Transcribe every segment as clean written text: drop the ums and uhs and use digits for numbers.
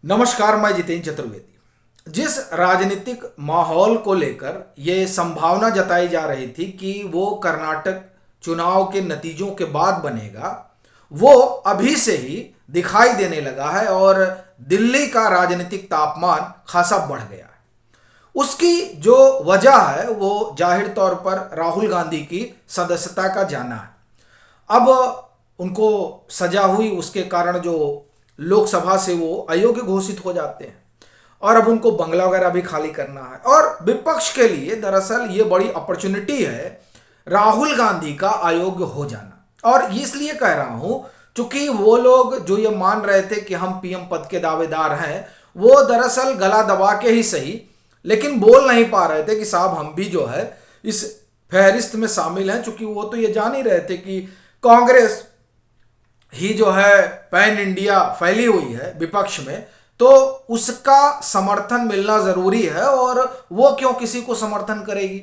नमस्कार, मैं जितेंद्र चतुर्वेदी। जिस राजनीतिक माहौल को लेकर ये संभावना जताई जा रही थी कि वो कर्नाटक चुनाव के नतीजों के बाद बनेगा, वो अभी से ही दिखाई देने लगा है और दिल्ली का राजनीतिक तापमान खासा बढ़ गया है। उसकी जो वजह है वो जाहिर तौर पर राहुल गांधी की सदस्यता का जाना है। अब उनको सजा हुई, उसके कारण जो लोकसभा से वो अयोग्य घोषित हो जाते हैं और अब उनको बंगला वगैरह भी खाली करना है। और विपक्ष के लिए दरअसल ये बड़ी अपॉर्चुनिटी है राहुल गांधी का अयोग्य हो जाना। और इसलिए कह रहा हूं क्योंकि वो लोग जो ये मान रहे थे कि हम पीएम पद के दावेदार हैं, वो दरअसल गला दबा के ही सही, लेकिन बोल नहीं पा रहे थे कि साहब हम भी जो है इस फहरिस्त में शामिल हैं। चूंकि वो तो ये जान ही रहे थे कि कांग्रेस ही जो है पैन इंडिया फैली हुई है विपक्ष में, तो उसका समर्थन मिलना जरूरी है। और वो क्यों किसी को समर्थन करेगी,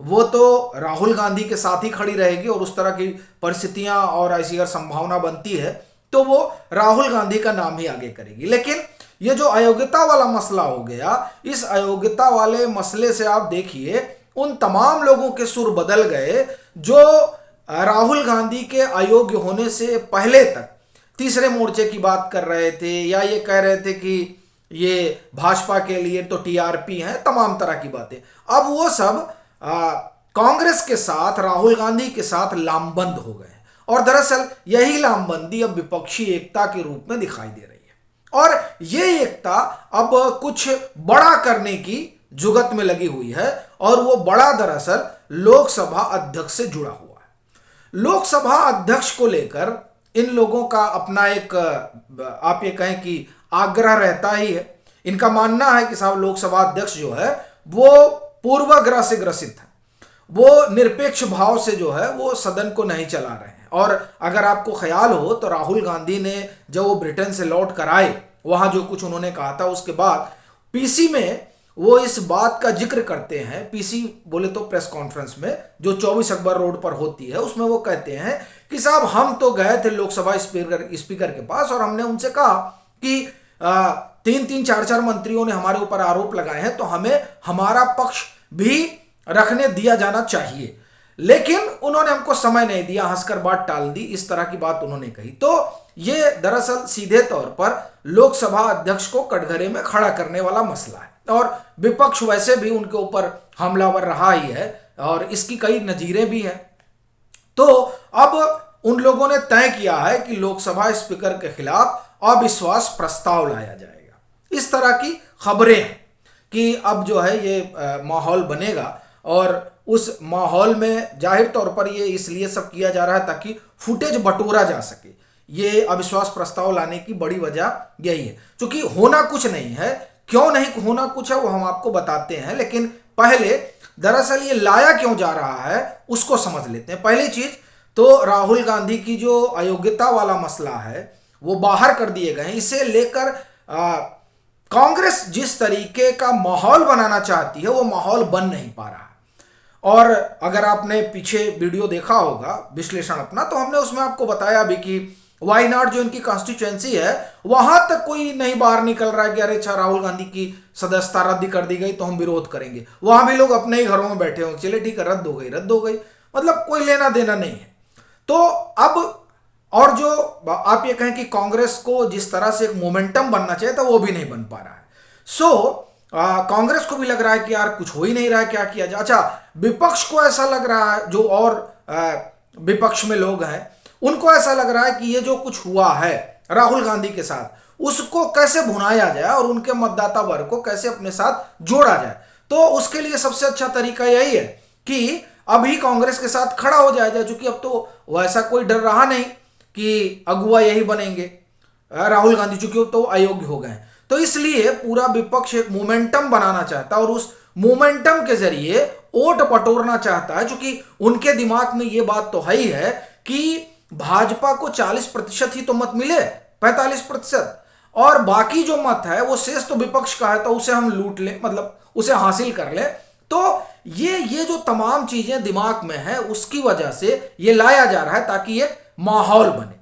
वो तो राहुल गांधी के साथ ही खड़ी रहेगी। और उस तरह की परिस्थितियां और ऐसी अगर संभावना बनती है तो वो राहुल गांधी का नाम ही आगे करेगी। लेकिन ये जो अयोग्यता वाला मसला हो गया, इस अयोग्यता वाले मसले से आप देखिए उन तमाम लोगों के सुर बदल गए जो राहुल गांधी के अयोग्य होने से पहले तक तीसरे मोर्चे की बात कर रहे थे या ये कह रहे थे कि ये भाजपा के लिए तो टीआरपी है, तमाम तरह की बातें। अब वो सब कांग्रेस के साथ, राहुल गांधी के साथ लामबंद हो गए और दरअसल यही लामबंदी अब विपक्षी एकता के रूप में दिखाई दे रही है। और ये एकता अब कुछ बड़ा करने की जुगत में लगी हुई है और वो बड़ा दरअसल लोकसभा अध्यक्ष से जुड़ा हुआ। लोकसभा अध्यक्ष को लेकर इन लोगों का अपना एक, आप ये कहें कि आग्रह रहता ही है। इनका मानना है कि साहब लोकसभा अध्यक्ष जो है वो पूर्वाग्रह से ग्रसित है, वो निरपेक्ष भाव से जो है वो सदन को नहीं चला रहे हैं। और अगर आपको ख्याल हो तो राहुल गांधी ने जब वो ब्रिटेन से लौट कर आए, वहां जो कुछ उन्होंने कहा था, उसके बाद पीसी में वो इस बात का जिक्र करते हैं। पीसी बोले तो प्रेस कॉन्फ्रेंस में जो 24 अकबर रोड पर होती है, उसमें वो कहते हैं कि साहब हम तो गए थे लोकसभा स्पीकर के पास और हमने उनसे कहा कि तीन तीन चार चार मंत्रियों ने हमारे ऊपर आरोप लगाए हैं तो हमें हमारा पक्ष भी रखने दिया जाना चाहिए, लेकिन उन्होंने हमको समय नहीं दिया, हंसकर बात टाल दी, इस तरह की बात उन्होंने कही। तो ये दरअसल सीधे तौर पर लोकसभा अध्यक्ष को कटघरे में खड़ा करने वाला मसला है और विपक्ष वैसे भी उनके ऊपर हमलावर रहा ही है और इसकी कई नजीरें भी हैं। तो अब उन लोगों ने तय किया है कि लोकसभा स्पीकर के खिलाफ अविश्वास प्रस्ताव लाया जाएगा। इस तरह की खबरें हैं कि अब जो है ये माहौल बनेगा और उस माहौल में जाहिर तौर पर ये इसलिए सब किया जा रहा है ताकि फुटेज बटोरा जा सके। ये अविश्वास प्रस्ताव लाने की बड़ी वजह यही है, क्योंकि होना कुछ नहीं है। क्यों नहीं होना कुछ है वो हम आपको बताते हैं, लेकिन पहले दरअसल ये लाया क्यों जा रहा है उसको समझ लेते हैं। पहली चीज तो राहुल गांधी की जो अयोग्यता वाला मसला है वो बाहर कर दिए गए हैं। इसे लेकर कांग्रेस जिस तरीके का माहौल बनाना चाहती है वो माहौल बन नहीं पा रहा है। और अगर आपने पीछे वीडियो देखा होगा विश्लेषण अपना, तो हमने उसमें आपको बताया भी कि वायनाड जो इनकी कॉन्स्टिट्यूएंसी है वहां तक कोई नहीं बाहर निकल रहा है कि अरे अच्छा राहुल गांधी की सदस्यता रद्द कर दी गई तो हम विरोध करेंगे। वहां भी लोग अपने ही घरों में बैठे होंगे, चले ठीक है रद्द हो गई, मतलब कोई लेना देना नहीं है। तो अब और जो आप ये कहें कि कांग्रेस को जिस तरह से एक मोमेंटम बनना चाहिए था वो भी नहीं बन पा रहा है। कांग्रेस को भी लग रहा है कि यार कुछ हो ही नहीं रहा है, क्या किया जाए। अच्छा, विपक्ष को ऐसा लग रहा है, जो और विपक्ष में लोग हैं उनको ऐसा लग रहा है कि ये जो कुछ हुआ है राहुल गांधी के साथ उसको कैसे भुनाया जाए और उनके मतदाता वर्ग को कैसे अपने साथ जोड़ा जाए। तो उसके लिए सबसे अच्छा तरीका यही है कि अभी कांग्रेस के साथ खड़ा हो जाया जाए, क्योंकि अब तो वैसा कोई डर रहा नहीं कि अगुवा यही बनेंगे राहुल गांधी, चूंकि तो अयोग्य हो गए। तो इसलिए पूरा विपक्ष एक मोमेंटम बनाना चाहता है और उस मोमेंटम के जरिए वोट बटोरना चाहता है, क्योंकि उनके दिमाग में ये बात तो है ही है कि भाजपा को 40% ही तो मत मिले, 45%, और बाकी जो मत है वो शेष तो विपक्ष का है, तो उसे हम लूट लें, मतलब उसे हासिल कर लें। तो ये जो तमाम चीजें दिमाग में है उसकी वजह से ये लाया जा रहा है ताकि ये माहौल बने।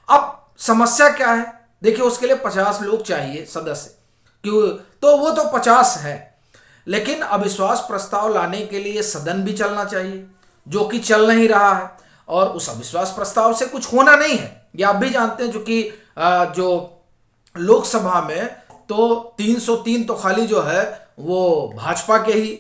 अब समस्या क्या है देखिए उसके लिए 50 लोग चाहिए सदस्य, क्यों? तो वो तो 50 है, लेकिन अविश्वास प्रस्ताव लाने के लिए सदन भी चलना चाहिए, जो कि चल नहीं रहा है। और उस अविश्वास प्रस्ताव से कुछ होना नहीं है, ये आप भी जानते हैं। जो कि जो लोकसभा में तो 303 तो खाली जो है वो भाजपा के ही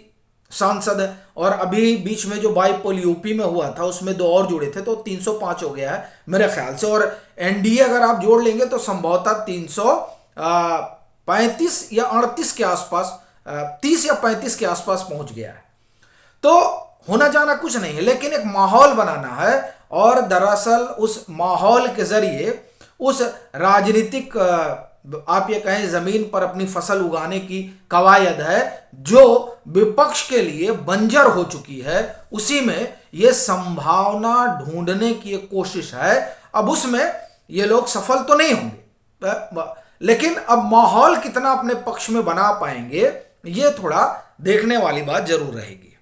सांसद है, और अभी बीच में जो बाई पोल यूपी में हुआ था उसमें 2 और जुड़े थे, तो 305 हो गया है मेरे ख्याल से। और एनडीए अगर आप जोड़ लेंगे तो संभवतः 335 या 38 के आसपास, 30 या 35 के आसपास पहुंच गया है। तो होना जाना कुछ नहीं है, लेकिन एक माहौल बनाना है, और दरअसल उस माहौल के जरिए उस राजनीतिक आप ये कहें जमीन पर अपनी फसल उगाने की कवायद है जो विपक्ष के लिए बंजर हो चुकी है, उसी में ये संभावना ढूंढने की एक कोशिश है। अब उसमें ये लोग सफल तो नहीं होंगे, लेकिन अब माहौल कितना अपने पक्ष में बना पाएंगे ये थोड़ा देखने वाली बात जरूर रहेगी।